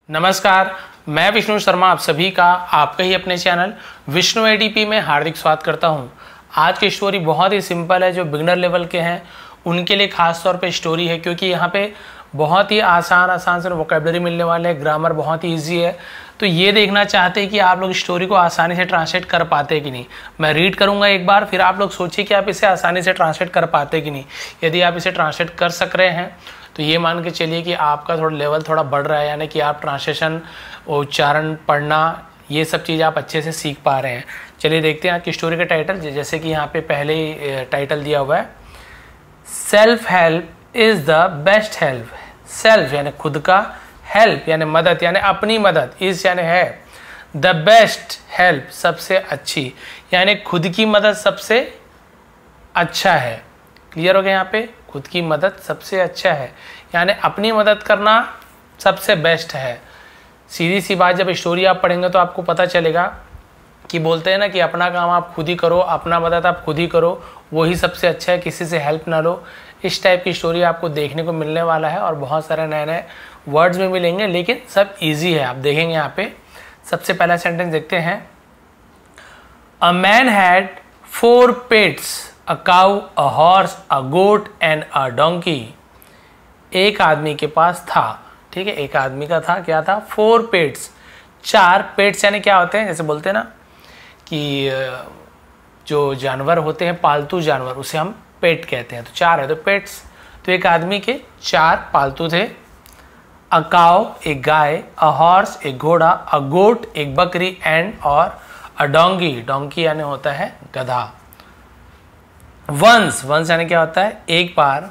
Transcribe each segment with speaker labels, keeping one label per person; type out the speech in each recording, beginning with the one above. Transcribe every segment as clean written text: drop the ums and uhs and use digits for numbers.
Speaker 1: नमस्कार, मैं विष्णु शर्मा आप सभी का आपके ही अपने चैनल विष्णु एडीपी में हार्दिक स्वागत करता हूं। आज की स्टोरी बहुत ही सिंपल है। जो बिगनर लेवल के हैं उनके लिए खास तौर पे स्टोरी है, क्योंकि यहाँ पे बहुत ही आसान से वोकेबलरी मिलने वाले हैं। ग्रामर बहुत ही ईजी है। तो ये देखना चाहते हैं कि आप लोग स्टोरी को आसानी से ट्रांसलेट कर पाते हैं कि नहीं। मैं रीड करूँगा एक बार, फिर आप लोग सोचिए कि आप इसे आसानी से ट्रांसलेट कर पाते हैं कि नहीं। यदि आप इसे ट्रांसलेट कर सक रहे हैं तो ये मान के चलिए कि आपका थोड़ा लेवल थोड़ा बढ़ रहा है, यानी कि आप ट्रांसलेशन, उच्चारण, पढ़ना, ये सब चीज़ आप अच्छे से सीख पा रहे हैं। चलिए देखते हैं आज की स्टोरी का टाइटल। जैसे कि यहाँ पे पहले ही टाइटल दिया हुआ है, self help is the best help. Self यानी खुद का, हेल्प यानी मदद यानी अपनी मदद, इज़ यानी है, द बेस्ट हेल्प सबसे अच्छी, यानी खुद की मदद सबसे अच्छा है। क्लियर हो गया? यहाँ पे खुद की मदद सबसे अच्छा है यानी अपनी मदद करना सबसे बेस्ट है। सीधी सी बात, जब स्टोरी आप पढ़ेंगे तो आपको पता चलेगा कि बोलते हैं ना कि अपना काम आप खुद ही करो, अपना मदद आप खुद ही करो, वही सबसे अच्छा है, किसी से हेल्प ना लो। इस टाइप की स्टोरी आपको देखने को मिलने वाला है और बहुत सारे नए नए वर्ड्स में मिलेंगे, लेकिन सब ईजी है। आप देखेंगे यहाँ पे सबसे पहला सेंटेंस देखते हैं। A man had 4 pets, a cow, a horse, a goat and a donkey। एक आदमी के पास था, ठीक है, एक आदमी का था, क्या था? 4 pets। 4 pets यानी क्या होते हैं? जैसे बोलते हैं ना कि जो जानवर होते हैं, पालतू जानवर, उसे हम पेट कहते हैं। तो 4 है तो पेट्स। तो एक आदमी के 4 पालतू थे। अ काव एक गाय, अ हॉर्स एक घोड़ा, अ गोट एक बकरी, एंड और अ डोंगी, डोंकी यानी होता है गधा। वंस, वंस यानी क्या होता है? एक बार।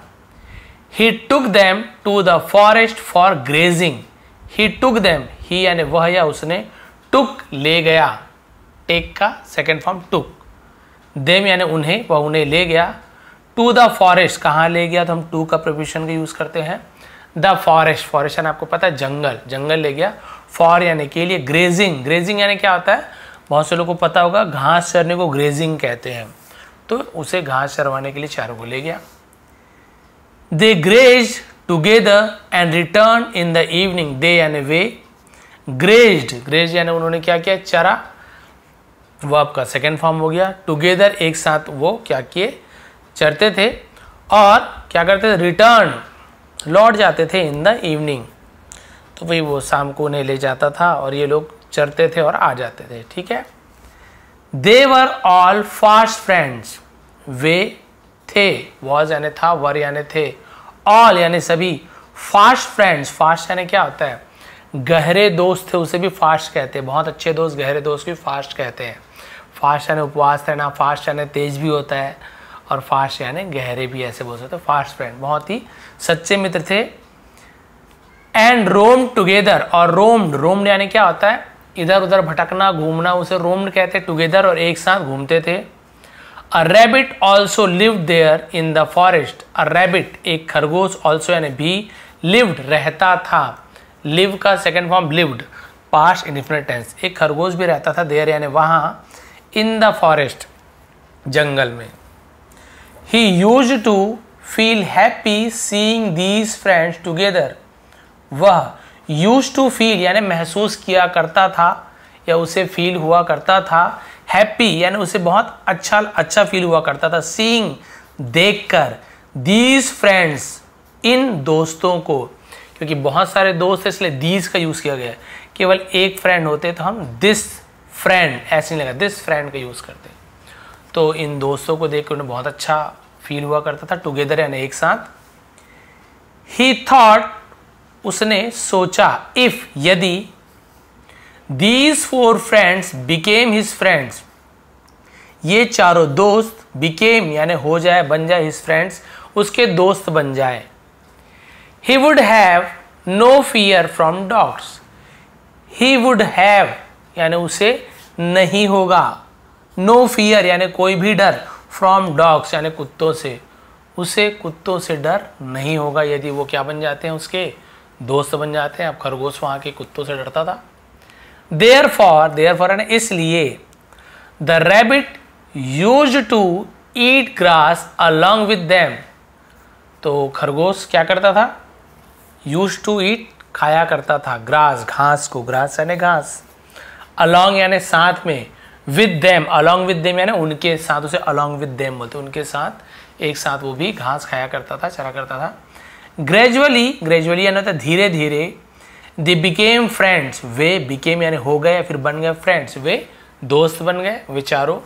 Speaker 1: He took them to the forest for grazing. He took them, he यानी वह या उसने, टुक ले गया, टेक का सेकेंड फॉर्म टुक, देम यानी उन्हें, वह उन्हें ले गया, टू द फॉरेस्ट, कहाँ ले गया? तो हम टू का प्रीपोजिशन का यूज करते हैं। द फॉरेस्ट, फॉरेस्ट यानी आपको पता है जंगल, जंगल ले गया। फॉर यानी के लिए। ग्रेजिंग, ग्रेजिंग यानी क्या होता है? बहुत से लोगों को पता होगा, घास चरने को ग्रेजिंग कहते हैं। तो उसे घास चरवाने के लिए चारों को ले गया। They graze together and return in the evening. They यानी वे, ग्रेज्ड, ग्रेज यानी उन्होंने क्या किया? चरा, वो आपका सेकेंड फॉर्म हो गया। टुगेदर एक साथ वो क्या किए? चरते थे। और क्या करते थे? रिटर्न, लौट जाते थे इन द इवनिंग। तो भाई वो शाम को उन्हें ले जाता था और ये लोग चरते थे और आ जाते थे, ठीक है। दे वर ऑल फास्ट फ्रेंड्स। वे थे, वॉज यानी था, वर यानी थे, ऑल यानी सभी, फास्ट फ्रेंड्स, फास्ट यानी क्या होता है? गहरे दोस्त थे, उसे भी फास्ट कहते हैं। बहुत अच्छे दोस्त, गहरे दोस्त को भी फास्ट कहते हैं। फास्ट यानी उपवास रहना, फास्ट यानी तेज भी होता है, और फास्ट यानी गहरे भी, ऐसे बोल सकते हैं। फास्ट फ्रेंड, बहुत ही सच्चे मित्र थे। एंड रोम टुगेदर, और रोम्ड, रोम्ड यानी क्या होता है? इधर उधर भटकना, घूमना, उसे रोम्ड कहते हैं। टुगेदर और एक साथ घूमते थे। A rabbit also lived there in the forest. A rabbit एक खरगोश, ऑल्सो यानी भी, लिव्ड रहता था, लिव का second form lived, past indefinite tense. एक खरगोश भी रहता था, देयर यानी वहां, इन द फॉरेस्ट जंगल में। He used to feel happy seeing these friends together. वह यूज्ड टू फील यानी महसूस किया करता था, या उसे फील हुआ करता था। हैप्पी यानी उसे बहुत अच्छा फील हुआ करता था। सीइंग देखकर, दीज फ्रेंड्स इन दोस्तों को, क्योंकि बहुत सारे दोस्त है इसलिए दीज का यूज किया गया है। केवल एक फ्रेंड होते तो हम दिस फ्रेंड ऐसे नहीं लगा, दिस फ्रेंड का यूज करते। तो इन दोस्तों को देख कर उन्हें बहुत अच्छा फील हुआ करता था। टुगेदर यानी एक साथ। ही थॉट, उसने सोचा, इफ यदि, these 4 friends became his friends, ये चारों दोस्त, बिकेम यानी हो जाए, बन जाए, हिज फ्रेंड्स उसके दोस्त बन जाए। He would have no fear from dogs. He would have यानी उसे नहीं होगा, नो फियर यानी कोई भी डर, फ्रॉम डॉग्स यानी कुत्तों से, उसे कुत्तों से डर नहीं होगा यदि वो क्या बन जाते हैं? उसके दोस्त बन जाते हैं। अब खरगोश वहां के कुत्तों से डरता था। देयरफॉर, देयरफॉर यानी इसलिए, the rabbit used to eat grass along with them. तो खरगोश क्या करता था? यूज्ड टू ईट, खाया करता था, ग्रास घास को, ग्रास यानी घास, अलॉन्ग यानी साथ में, with them, along with them यानी उनके साथ, उसे अलॉन्ग विद देम बोलते, उनके साथ, एक साथ वो भी घास खाया करता था, चरा करता था। ग्रेजुअली, ग्रेजुअली यानी होता है धीरे धीरे, they became friends, way became यानी हो गए, फिर बन गए फ्रेंड्स, वे दोस्त बन गए, वे चारों।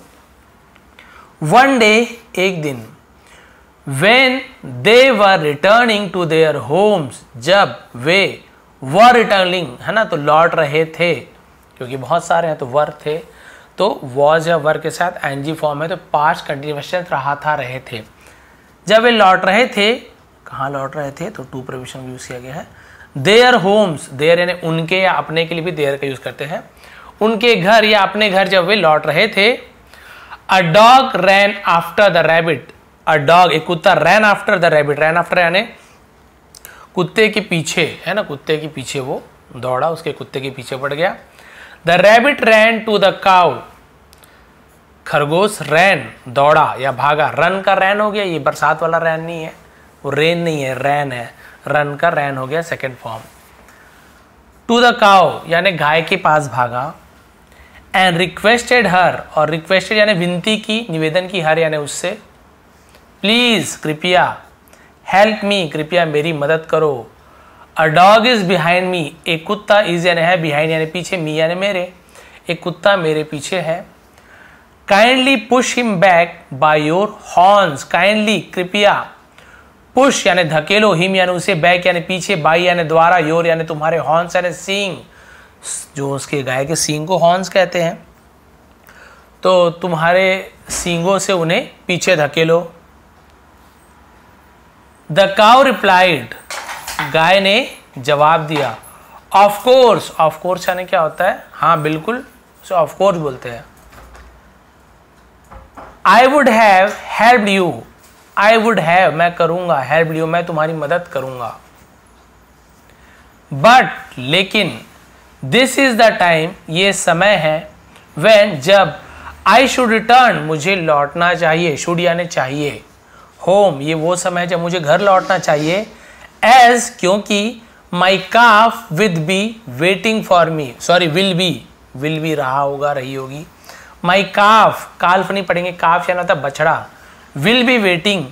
Speaker 1: वन डे, एक दिन, when they were returning to their homes, जब वे were returning है ना, तो लौट रहे थे, क्योंकि बहुत सारे हैं तो वर थे, तो was या वर के साथ ing फॉर्म है, तो पास्ट कंटिन्यूअस टेंस रहा था, रहे थे। जब वे लौट रहे थे, कहाँ लौट रहे थे, तो टू प्रीपोजिशन यूज किया गया है। देयर होम्स, देयर यानी उनके या अपने के लिए भी देयर का यूज करते हैं, उनके घर या अपने घर जब वे लौट रहे थे। A dog rain after the rabbit, a dog एक कुत्ता, रैन after the rabbit, rain after यानी कुत्ते के पीछे है ना, कुत्ते के पीछे वो दौड़ा, उसके कुत्ते के पीछे पड़ गया। The rabbit ran to the cow, खरगोश रैन दौड़ा या भागा, रन का रैन हो गया, ये बरसात वाला रैन नहीं है, वो रेन नहीं है, रैन है, रन का रैन हो गया second form. To the cow यानी गाय के पास भागा। एंड रिक्वेस्टेड हर, और रिक्वेस्टेड यानी विनती की, निवेदन की, हर यानी उससे, प्लीज कृपया, हेल्प मी कृपया मेरी मदद करो। अ डॉग इज बिहाइंड मी, एक कुत्ता, इज यानी है, बिहाइंड यानी पीछे, मी यानी मेरे, एक कुत्ता मेरे पीछे है। Kindly push him back by your horns, kindly कृपया, पुश यानी धकेलो, हिम यानी उसे, बैक यानी पीछे, बाई यानी द्वारा, योर यानी तुम्हारे, हॉर्न्स यानी सींग, जो उसके गाय के सींग को हॉर्न्स कहते हैं, तो तुम्हारे सींगों से उन्हें पीछे धकेलो। द काउ रिप्लाइड, गाय ने जवाब दिया। ऑफ कोर्स, ऑफ कोर्स यानी क्या होता है, हाँ बिल्कुल, उसे ऑफ कोर्स बोलते हैं। आई would have helped you, I would have मैं करूंगा, हेल्प यू मैं तुम्हारी मदद करूंगा। बट लेकिन, दिस इज द टाइम ये समय है, व्हेन जब, आई शुड रिटर्न मुझे लौटना चाहिए, शुड यानी चाहिए, होम ये वो समय जब मुझे घर लौटना चाहिए। एज क्योंकि, my calf with be waiting for me, sorry will be रहा होगा, रही होगी। माई काफ, काल्फ नहीं पढ़ेंगे, काफ यानी होता है बछड़ा, विल बी वेटिंग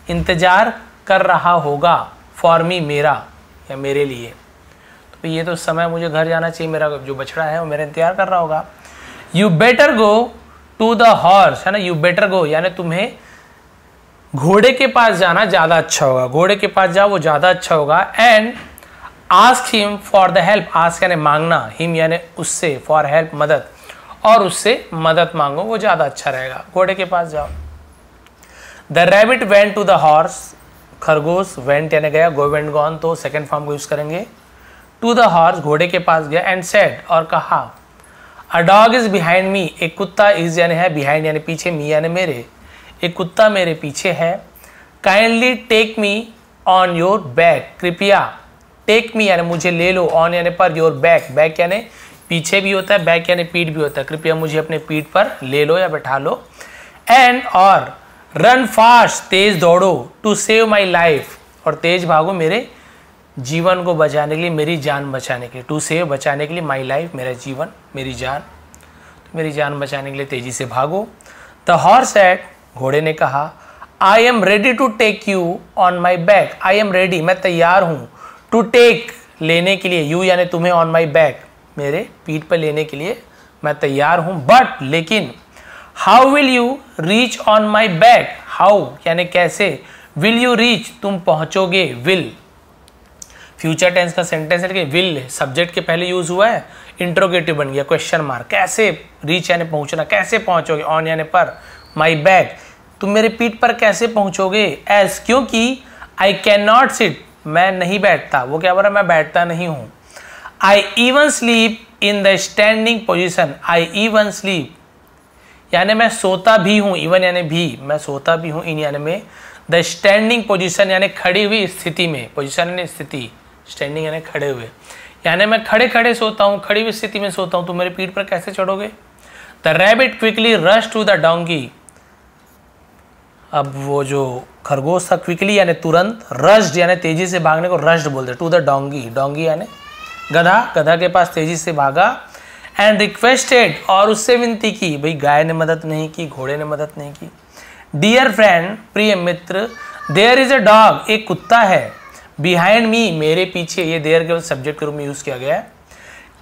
Speaker 1: इंतजार कर रहा होगा, फॉर मी मेरा या मेरे लिए, तो ये तो समय मुझे घर जाना चाहिए, मेरा जो बछड़ा है वो मेरा इंतजार कर रहा होगा। You better go to the horse है ना, यू बेटर गो यानी तुम्हें घोड़े के पास जाना ज्यादा अच्छा होगा, घोड़े के पास जाओ वो ज्यादा अच्छा होगा। And ask him for the help, ask यानी मांगना, हिम यानी उससे, फॉर हेल्प मदद, और उससे मदद मांगो वो ज्यादा अच्छा रहेगा, घोड़े के पास जाओ। The rabbit went to the horse, खरगोश वेंट यानी गया, गो वेंट गॉन तो सेकंड फॉर्म को यूज करेंगे। टू द हॉर्स घोड़े के पास गया, एंड सेड और कहा, a dog is behind me, एक कुत्ता, इज यानी है, बिहाइंड यानी पीछे, मी यानी मेरे, एक कुत्ता मेरे पीछे है। Kindly take me on your back, कृपया, टेक मी यानी मुझे ले लो, ऑन यानी पर, योर बैक, बैक यानी पीछे भी होता है, बैक यानी पीठ भी होता है, कृपया मुझे अपने पीठ पर ले लो या बैठा लो। एंड और रन फास्ट तेज दौड़ो, टू सेव माई लाइफ और तेज भागो मेरे जीवन को बचाने के लिए, मेरी जान बचाने के लिए, टू सेव बचाने के लिए, माई लाइफ मेरा जीवन, मेरी जान, तो मेरी जान बचाने के लिए तेजी से भागो। द हॉर्स सेड घोड़े ने कहा, I am ready to take you on my back, I am ready मैं तैयार हूँ, टू टेक लेने के लिए, यू यानी तुम्हें, ऑन माई बैक मेरे पीठ पर लेने के लिए मैं तैयार हूँ। बट लेकिन, how will you reach on my back, how यानी कैसे, विल यू रीच तुम पहुंचोगे, विल फ्यूचर टेंस का सेंटेंस है, विल सब्जेक्ट के पहले यूज हुआ है, इंट्रोगेटिव बन गया क्वेश्चन मार्क, कैसे, रीच यानी पहुंचना, कैसे पहुंचोगे, ऑन यानी पर, माई बैक तुम मेरे पीठ पर कैसे पहुंचोगे। एज क्योंकि, आई कैन नॉट सिट मैं नहीं बैठता, वो क्या बोल रहा है, मैं बैठता नहीं हूं। I even sleep in the standing position, I even sleep यानी मैं सोता भी हूं, इवन यानी भी, मैं सोता भी हूं, इन यानी में, द स्टैंडिंग पोजिशन यानी खड़ी हुई स्थिति में, पोजिशन यानी स्थिति, स्टैंडिंग यानी खड़े हुए, यानी मैं खड़े खड़े सोता हूं, खड़ी हुई स्थिति में सोता हूं, तुम मेरे पीठ पर कैसे चढ़ोगे। The rabbit quickly rush to the donkey, अब वो जो खरगोश था क्विकली यानी तुरंत, रश्ड यानी तेजी से भागने को रश्ड बोलते, टू द डोंगी, डोंगी यानी गधा के पास तेजी से भागा एंड रिक्वेस्टेड, और उससे विनती की। भाई गाय ने मदद नहीं की, घोड़े ने मदद नहीं की। डियर फ्रेंड, प्रिय मित्र, देयर इज अ डॉग, एक कुत्ता है, बिहाइंड मी, मेरे पीछे, ये देयर के सब्जेक्ट के रूप में यूज किया गया है।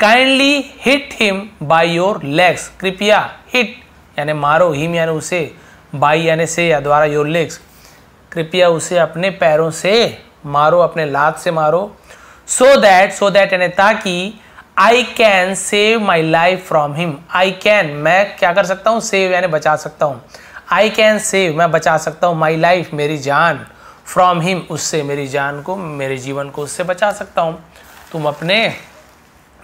Speaker 1: Kindly hit him by your legs, कृपया, हिट यानी मारो, हिम यानी उसे, बाई यानी से या द्वारा, योर लेग्स, कृपया उसे अपने पैरों से मारो, अपने लात से मारो। सो दैट यानी ताकि, I can save my life from him, I can मैं क्या कर सकता हूँ, सेव यानी बचा सकता हूँ, आई कैन सेव मैं बचा सकता हूँ, माई लाइफ मेरी जान, फ्रॉम हिम उससे, मेरी जान को, मेरे जीवन को उससे बचा सकता हूँ। तुम अपने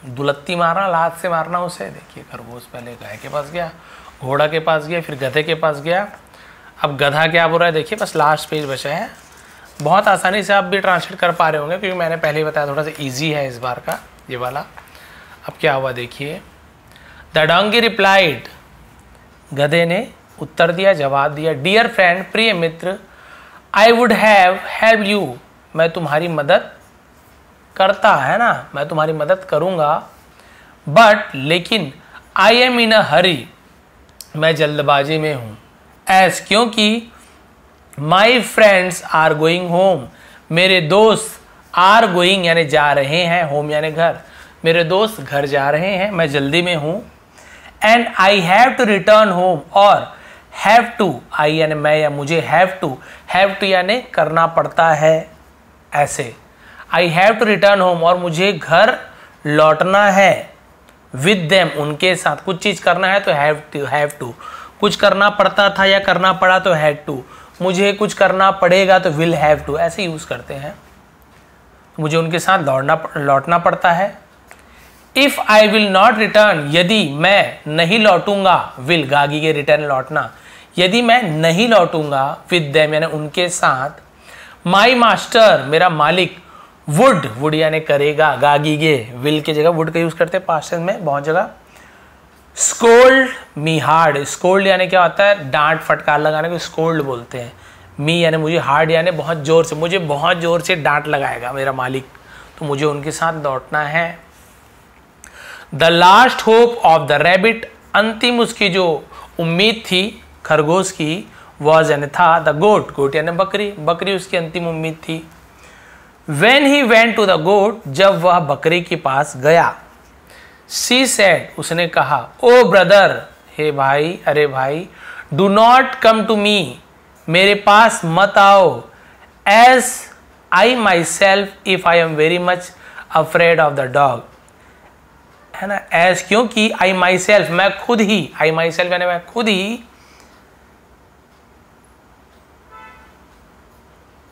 Speaker 1: दुलत्ती मारना, लात से मारना उसे। देखिए खरगोश पहले गाय के पास गया, घोड़ा के पास गया, फिर गधे के पास गया, अब गधा क्या बोल रहा है देखिए, बस लास्ट पेज बचा है। बहुत आसानी से आप भी ट्रांसलेट कर पा रहे होंगे क्योंकि मैंने पहले ही बताया थोड़ा सा ईजी है इस बार का ये वाला। अब क्या हुआ देखिए, द डोंकी रिप्लाइड, गधे ने उत्तर दिया, जवाब दिया, डियर फ्रेंड, प्रिय मित्र, I would have help you, मैं तुम्हारी मदद करता, है ना, मैं तुम्हारी मदद करूंगा, बट लेकिन, आई एम इन अ हरी, मैं जल्दबाजी में हूं, एस क्योंकि, my friends are going home, मेरे दोस्त, आर गोइंग यानी जा रहे हैं, होम यानी घर, मेरे दोस्त घर जा रहे हैं, मैं जल्दी में हूं। And I have to return home, और हैव टू, आई यानी मैं या मुझे, हैव टू यानी करना पड़ता है, ऐसे, I have to return home, और मुझे घर लौटना है, विद देम उनके साथ, कुछ चीज करना है तो हैव टू, कुछ करना पड़ता था या करना पड़ा तो हैड टू, मुझे कुछ करना पड़ेगा तो विल हैव टू, ऐसे यूज करते हैं, मुझे उनके साथ लौटना पड़ता है। If I will not return, यदि मैं नहीं लौटूंगा, विल गागी के रिटर्न लौटना, यदि मैं नहीं लौटूंगा, विद देम यानी उनके साथ, माई मास्टर मेरा मालिक, वुड यानी करेगा, गागी गे, विल की जगह वुड का यूज करते हैं पास्ट टेंस में बहुत जगह। स्कोल्ड मी हार्ड, स्कोल्ड यानी क्या होता है, डांट फटकार लगाने को स्कोल्ड बोलते हैं। मी यानी मुझे, हार्ड यानी बहुत जोर से, मुझे बहुत जोर से डांट लगाएगा मेरा मालिक, तो मुझे उनके साथ लौटना है। The last hope of the rabbit, अंतिम उसकी जो उम्मीद थी खरगोश की, वॉज यानी था, द गोट यानी बकरी उसकी अंतिम उम्मीद थी। When he went to the goat, जब वह बकरी के पास गया, she said, उसने कहा, ओ ब्रदर, हे भाई, अरे भाई, do not come to me, मेरे पास मत आओ, as I myself, if I am very much afraid of the dog, है ना, as क्योंकि I myself, मैं खुद ही, I myself यानी मैं खुद ही,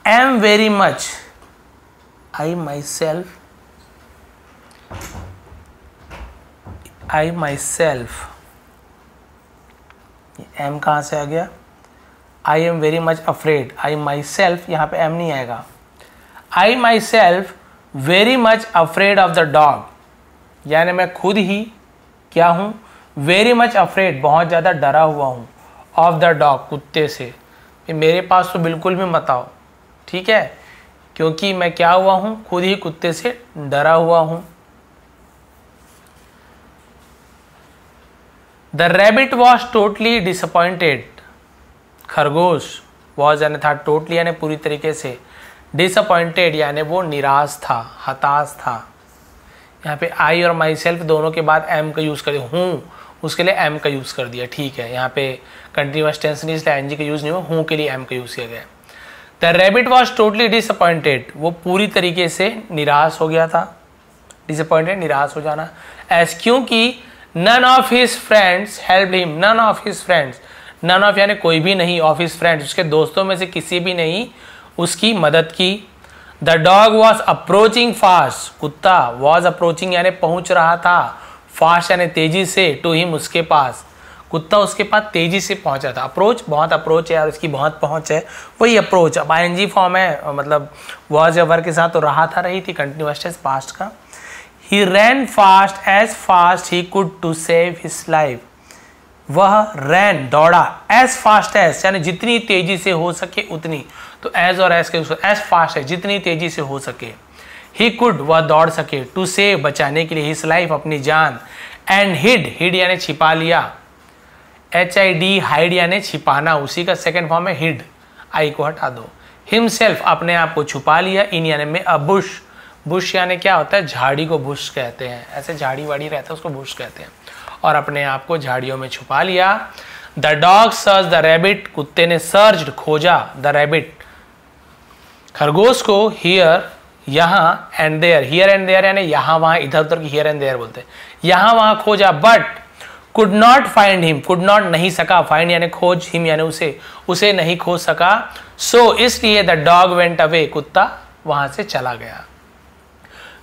Speaker 1: am very much, I myself am कहाँ से आ गया, I am very much afraid, I myself यहाँ पे एम नहीं आएगा, I myself very much afraid of the dog, यानी मैं खुद ही क्या हूँ, very much afraid बहुत ज़्यादा डरा हुआ हूँ, of the dog कुत्ते से, मेरे पास तो बिल्कुल भी मत आओ, ठीक है, क्योंकि मैं क्या हुआ हूं, खुद ही कुत्ते से डरा हुआ हूं। The rabbit was totally disappointed, खरगोश वॉज यानी था, टोटली यानी पूरी तरीके से, डिसअपॉइंटेड यानी वो निराश था, हताश था। यहाँ पे आई और माई सेल्फ दोनों के बाद एम का यूज़ कर दिया, हूँ उसके लिए एम का यूज़ कर दिया, ठीक है, यहाँ पे कंटिन्यूअस टेंस नहीं इसलिए एनजी का यूज़ नहीं हुआ, हूँ के लिए एम का यूज़ किया गया। The rabbit was totally disappointed, वो पूरी तरीके से निराश हो गया था, डिसअपॉइंटेड निराश हो जाना, एस क्योंकि none of his friends help him, none of his friends, none of यानी कोई भी नहीं, ऑफ हिज फ्रेंड्स उसके दोस्तों में से किसी भी नहीं उसकी मदद की। The dog was approaching fast, कुत्ता वॉज अप्रोचिंग यानी पहुंच रहा था, फास्ट यानी तेजी से, टू हिम उसके पास, कुत्ता उसके पास तेजी से पहुंचा था। अप्रोच बहुत अप्रोच है और इसकी बहुत पहुंच है, वही अप्रोच। अब आईएनजी फॉर्म है, मतलब वॉज या वर्ब के साथ तो रहा था, रही थी, कंटिन्यूअस टेंस पास्ट का। He ran fast as fast he could to save his life, वह रैन दौड़ा, एज फास्ट एज यानी जितनी तेजी से हो सके उतनी, तो एज और एज के एज फास्ट है जितनी तेजी से हो सके, ही कुड, वह दौड़ सके, टू सेव, बचाने के लिए, हिज लाइफ, अपनी जान, एंड हिड यानी छिपा लिया, HID हाइड यानी छिपाना, उसी का सेकेंड फॉर्म है हिड, आई को हटा दो, हिमसेल्फ अपने आप को छुपा लिया, इन यानी में अ बुश, बुश यानी क्या होता है, झाड़ी को बुश कहते हैं, ऐसे झाड़ी वाड़ी रहता है उसको बुश कहते हैं, और अपने आप को झाड़ियों में छुपा लिया। The dog search the rabbit, कुत्ते ने सर्च खोजा, द रैबिट खरगोश को, हियर यहाँ, and there, here and there यानी यहाँ वहाँ इधर उधर की हियर एंड देयर बोलते हैं, यहाँ वहाँ खोजा, but could not find him, could not नहीं सका, फाइंड यानी खोज, हिम यानी उसे नहीं खोज सका, सो इसलिए द डॉग वेंट अवे, कुत्ता वहां से चला गया।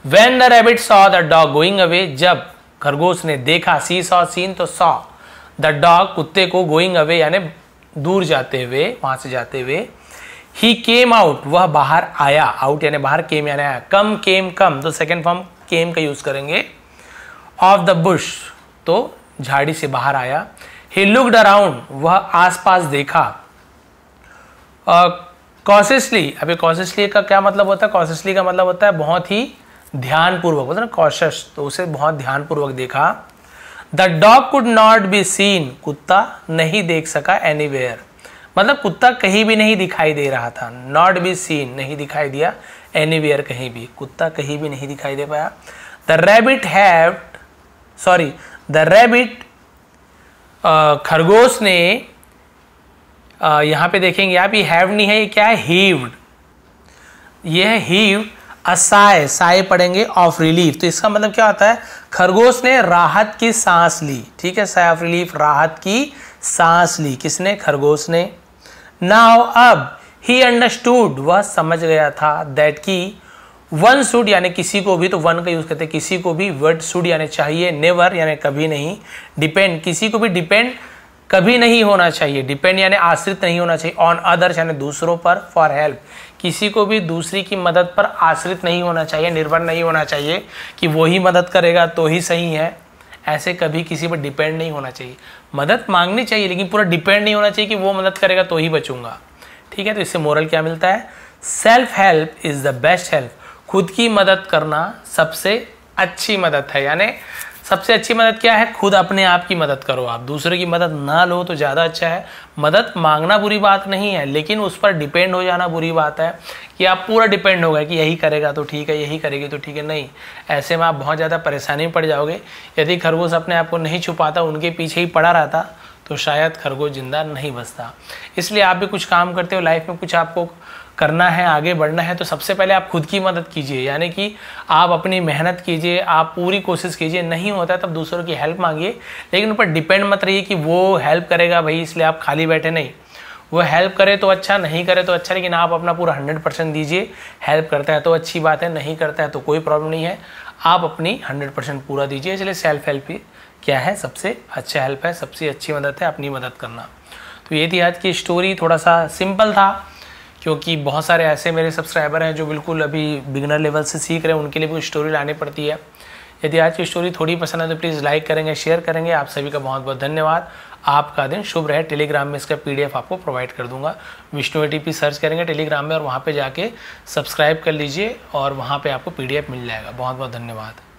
Speaker 1: When the rabbit saw the dog going away, जब खरगोश ने देखा, सी सॉ सीन तो सॉ, द डॉग कुत्ते को, गोइंग अवे यानी दूर जाते हुए, वहां से जाते हुए, ही केम आउट वह बाहर आया, आउट यानी बाहर, केम यानी आया, कम केम कम, तो सेकेंड फॉर्म केम का यूज करेंगे, ऑफ द बुश तो झाड़ी से बाहर आया, ही लुक्ड अराउंड वह आसपास देखा, कॉशियसली, अभी कॉशियसली का क्या मतलब होता है, कॉशियसली का मतलब होता है बहुत ही ध्यानपूर्वक, बोलते ना कॉशियस, तो उसे बहुत ध्यानपूर्वक देखा। The dog could not be seen, कुत्ता नहीं देख सका, एनीवेयर मतलब कुत्ता कहीं भी नहीं दिखाई दे रहा था, नॉट बी सीन नहीं दिखाई दिया, एनीवेयर कहीं भी, कुत्ता कहीं भी नहीं दिखाई दे पाया। The rabbit have, sorry the rabbit, खरगोश ने, यहां पे देखेंगे आप, ये हैव नहीं है, ये क्या है, हीव्ड, ये है हीव, असाय, साय पढ़ेंगे, ऑफ रिलीफ, तो इसका मतलब क्या होता है, खरगोश ने राहत की सांस ली, ठीक है, साय ऑफ रिलीफ, राहत की सांस ली, किसने, खरगोश ने। नाउ अब, ही अंडरस्टूड वह समझ गया था, दैट की, वन शुड यानी किसी को भी, तो वन का यूज करते हैं, किसी को भी, वर्ड शुड यानी चाहिए, नेवर यानी कभी नहीं, डिपेंड किसी को भी डिपेंड कभी नहीं होना चाहिए, डिपेंड यानी आश्रित नहीं होना चाहिए, ऑन अदर्स यानी दूसरों पर, फॉर हेल्प किसी को भी दूसरी की मदद पर आश्रित नहीं होना चाहिए, निर्भर नहीं होना चाहिए कि वो ही मदद करेगा तो ही सही है, ऐसे कभी किसी पर डिपेंड नहीं होना चाहिए, मदद मांगनी चाहिए लेकिन पूरा डिपेंड नहीं होना चाहिए कि वो मदद करेगा तो ही बचूंगा, ठीक है। तो इससे मोरल क्या मिलता है, self help is the best help, खुद की मदद करना सबसे अच्छी मदद है, यानी सबसे अच्छी मदद क्या है, खुद अपने आप की मदद करो, आप दूसरे की मदद ना लो तो ज़्यादा अच्छा है। मदद मांगना बुरी बात नहीं है, लेकिन उस पर डिपेंड हो जाना बुरी बात है, कि आप पूरा डिपेंड हो गए कि यही करेगा तो ठीक है, यही करेगी तो ठीक है, नहीं, ऐसे में आप बहुत ज़्यादा परेशानी में पड़ जाओगे। यदि खरगोश अपने आप को नहीं छुपाता, उनके पीछे ही पड़ा रहता, तो शायद खरगोश जिंदा नहीं बचता। इसलिए आप भी कुछ काम करते हो लाइफ में, कुछ आपको करना है, आगे बढ़ना है, तो सबसे पहले आप खुद की मदद कीजिए, यानी कि आप अपनी मेहनत कीजिए, आप पूरी कोशिश कीजिए, नहीं होता है तब दूसरों की हेल्प मांगिए, लेकिन उन पर डिपेंड मत रहिए कि वो हेल्प करेगा भाई इसलिए आप खाली बैठे, नहीं, वो हेल्प करे तो अच्छा, नहीं करे तो अच्छा, लेकिन आप अपना पूरा 100% दीजिए। हेल्प करता है तो अच्छी बात है, नहीं करता है तो कोई प्रॉब्लम नहीं है, आप अपनी 100% पूरा दीजिए। इसलिए सेल्फ हेल्प ही क्या है, सबसे अच्छा हेल्प है, सबसे अच्छी मदद है अपनी मदद करना। तो ये थी आज की स्टोरी, थोड़ा सा सिंपल था क्योंकि बहुत सारे ऐसे मेरे सब्सक्राइबर हैं जो बिल्कुल अभी बिगिनर लेवल से सीख रहे हैं, उनके लिए भी स्टोरी लानी पड़ती है। यदि आज की स्टोरी थोड़ी पसंद है तो प्लीज़ लाइक करेंगे, शेयर करेंगे। आप सभी का बहुत बहुत धन्यवाद, आपका दिन शुभ रहे। टेलीग्राम में इसका PDF आपको प्रोवाइड कर दूंगा, विष्णु ATP सर्च करेंगे टेलीग्राम में और वहाँ पे जाके सब्सक्राइब कर लीजिए और वहाँ पे आपको PDF मिल जाएगा। बहुत बहुत धन्यवाद।